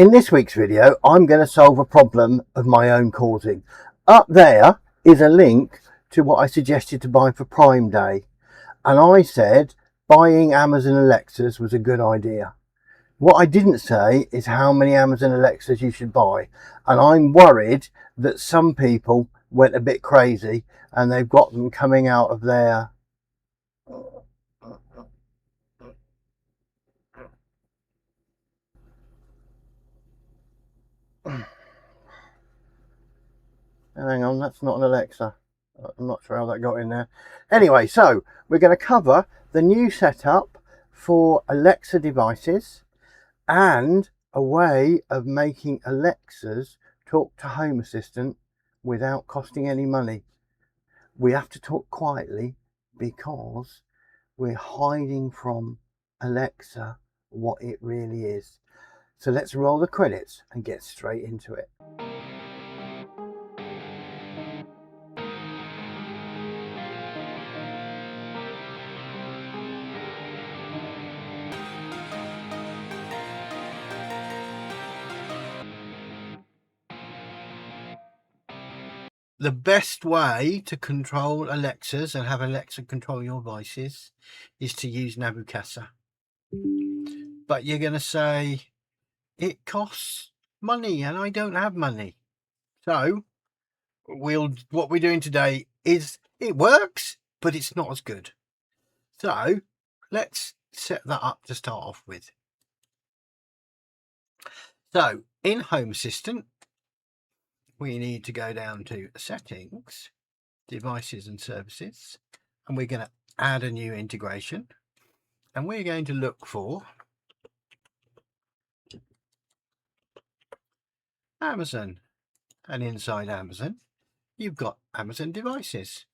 In this week's video, I'm going to solve a problem of my own causing. Up there is a link to what I suggested to buy for Prime Day. And I said buying Amazon Alexas was a good idea. What I didn't say is how many Amazon Alexas you should buy. And I'm worried that some people went a bit crazy and they've got them coming out of their hang on, that's not an Alexa. I'm not sure how that got in there. Anyway, so we're going to cover the new setup for Alexa devices and a way of making Alexas talk to Home Assistant without costing any money. We have to talk quietly because we're hiding from Alexa what it really is. So let's roll the credits and get straight into it. The best way to control Alexas and have Alexa control your devices is to use Nabucasa. But you're going to say, it costs money and I don't have money. So what we're doing today is it works, but it's not as good. So let's set that up to start off with. So in Home Assistant, we need to go down to Settings, Devices and Services, and we're going to add a new integration, and we're going to look for Amazon, and inside Amazon you've got Amazon devices.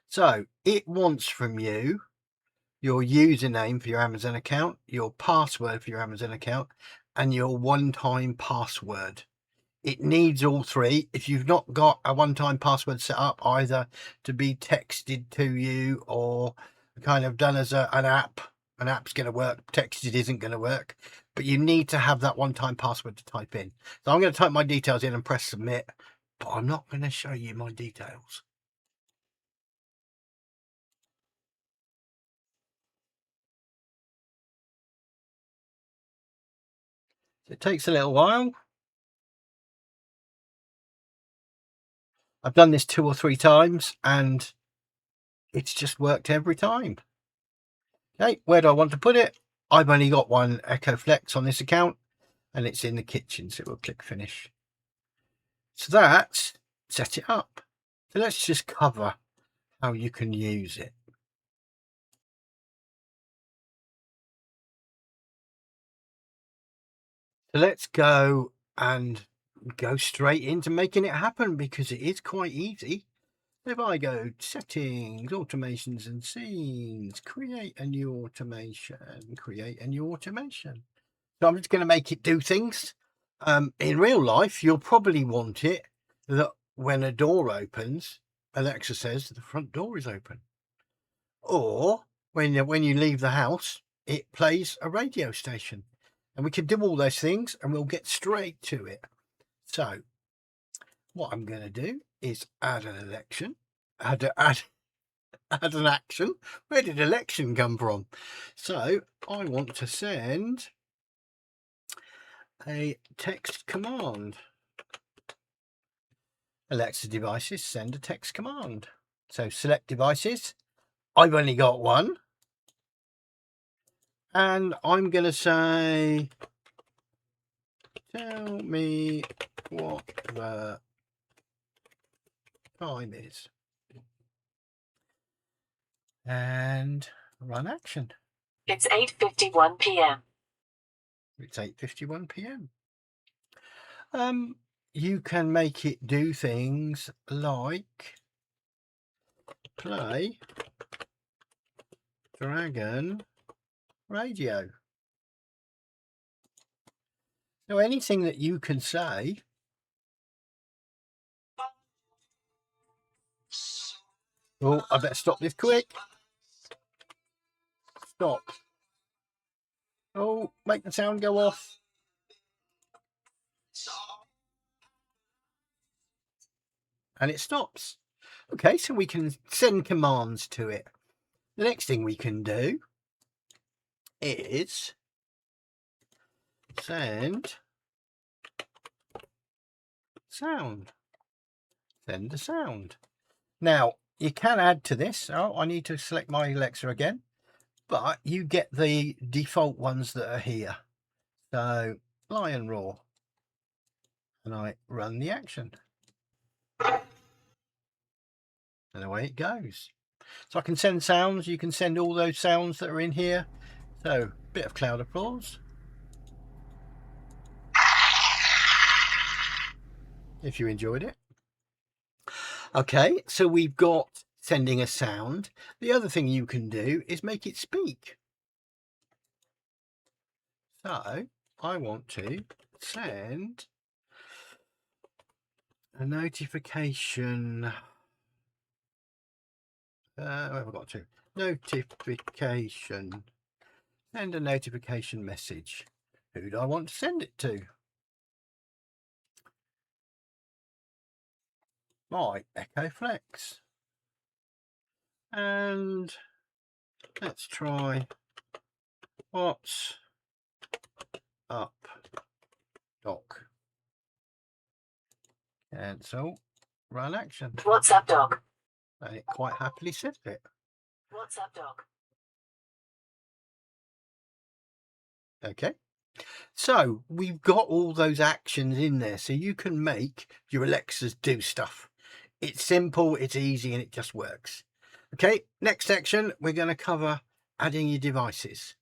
So it wants from you your username for your Amazon account, your password for your Amazon account, and your one-time password. It needs all three. If you've not got a one-time password set up, either to be texted to you or kind of done as an app's going to work, texted isn't going to work, but you need to have that one-time password to type in. So I'm going to type my details in and press submit, but I'm not going to show you my details. So it takes a little while. I've done this 2 or 3 times and it's just worked every time. Okay, where do I want to put it? I've only got one Echo Flex on this account and it's in the kitchen, so we'll click finish. So that's set it up. So let's just cover how you can use it. So let's go straight into making it happen because it is quite easy. If I go settings, automations and scenes, create a new automation. So I'm just going to make it do things. In real life, you'll probably want it that when a door opens, Alexa says the front door is open. Or when you leave the house, it plays a radio station. And we can do all those things and we'll get straight to it. So what I'm going to do is add an election. Add an action. Where did election come from? So I want to send a text command. Alexa devices, send a text command. So select devices. I've only got one. And I'm going to say, tell me what the time is. And run action. It's 8:51 p.m. It's 8:51 p.m. You can make it do things like play Dragon Radio. So anything that you can say. Oh, I better stop this quick. Stop. Oh, make the sound go off. and it stops. Okay, so we can send commands to it. The next thing we can do is send sound. Send the sound. Now, you can add to this. Oh, I need to select my Alexa again. But you get the default ones that are here. So, lion roar. And I run the action. And away it goes. So I can send sounds. You can send all those sounds that are in here. So, bit of cloud applause. If you enjoyed it. Okay, so we've got sending a sound. The other thing you can do is make it speak. So I want to send a notification. Where have I got to? Notification. Send a notification message. Who do I want to send it to? My Echo Flex. And let's try what's up, Doc. Cancel. Run action. What's up, dog? And it quite happily said it. What's up, dog? Okay. So we've got all those actions in there, so you can make your Alexas do stuff. It's simple, it's easy, and it just works. Okay, next section, we're going to cover adding your devices.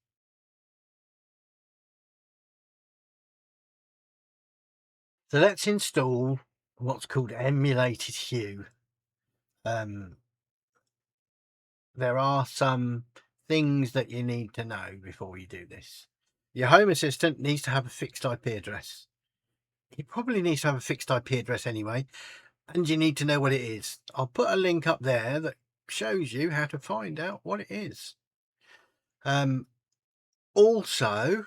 So let's install what's called Emulated Hue. There are some things that you need to know before you do this. Your Home Assistant needs to have a fixed IP address. It probably needs to have a fixed IP address anyway, and you need to know what it is. I'll put a link up there that shows you how to find out what it is. Also,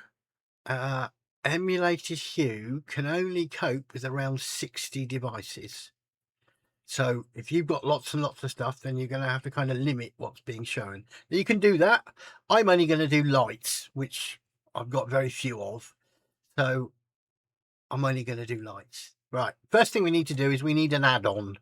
Emulated Hue can only cope with around 60 devices. So if you've got lots and lots of stuff, then you're going to have to kind of limit what's being shown. Now, you can do that. I'm only going to do lights, which I've got very few of. So I'm only going to do lights. Right. First thing we need to do is we need an add-on,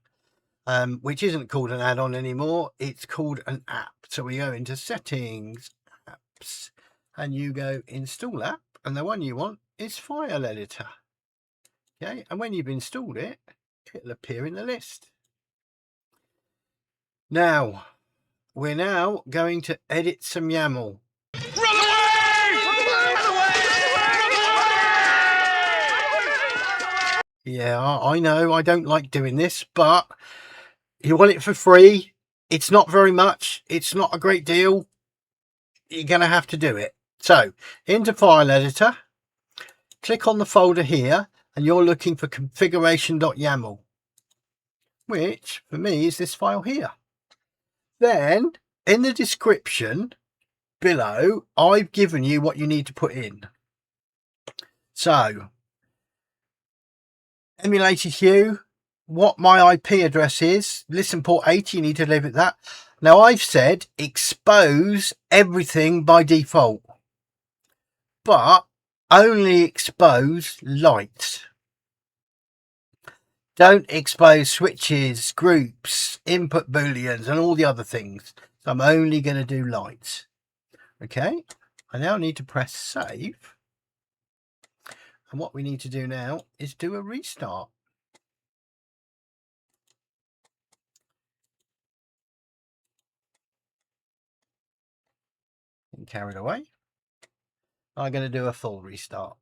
which isn't called an add-on anymore. It's called an app. So we go into settings, apps, and you go install app. And the one you want is File Editor. Okay. And when you've installed it, it'll appear in the list. Now, we're now going to edit some YAML. Run away! Run away! Yeah, I know I don't like doing this, but you want it for free. It's not very much. It's not a great deal. You're going to have to do it. So, into File Editor, click on the folder here, and you're looking for configuration.yaml, which for me is this file here. Then, in the description below, I've given you what you need to put in. So, Emulated Hue, what my IP address is, listen port 80, you need to leave it that. Now, I've said expose everything by default, but only expose lights. Don't expose switches, groups, input booleans, and all the other things. So I'm only going to do lights. Okay, I now need to press save. And what we need to do now is do a restart. And carried away. I'm going to do a full restart.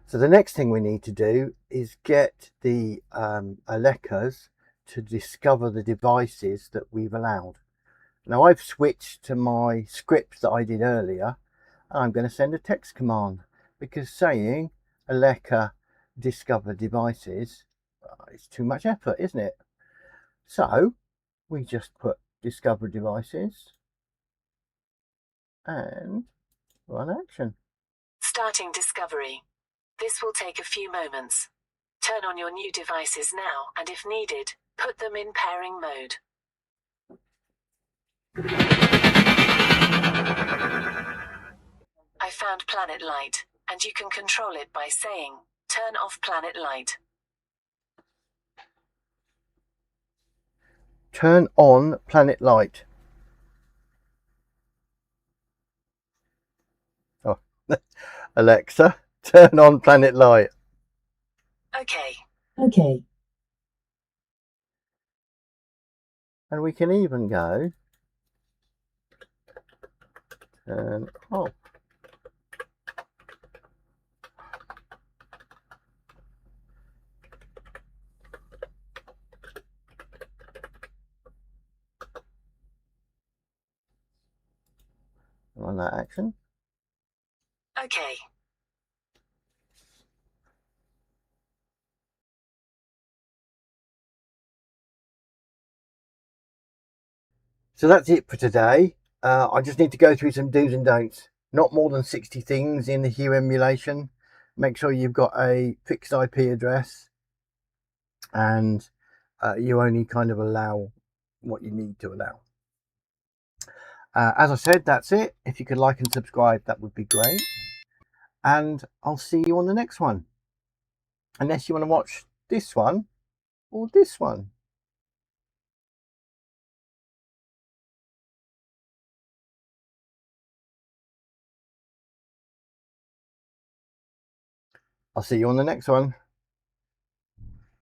So the next thing we need to do is get the Alecas to discover the devices that we've allowed. Now I've switched to my script that I did earlier. I'm going to send a text command because saying Aleca discover devices is too much effort, isn't it? So we just put discover devices, and run action. Starting discovery. This will take a few moments. Turn on your new devices now, and if needed, put them in pairing mode. I found planet light, and you can control it by saying, turn off planet light. Turn on planet light. Oh, Alexa, turn on planet light. Okay. And we can even go turn off. Run that action. Okay. So that's it for today. I just need to go through some do's and don'ts. Not more than 60 things in the Hue emulation. Make sure you've got a fixed IP address, and you only kind of allow what you need to allow. As I said, that's it. If you could like and subscribe, that would be great. And I'll see you on the next one. Unless you want to watch this one or this one. I'll see you on the next one.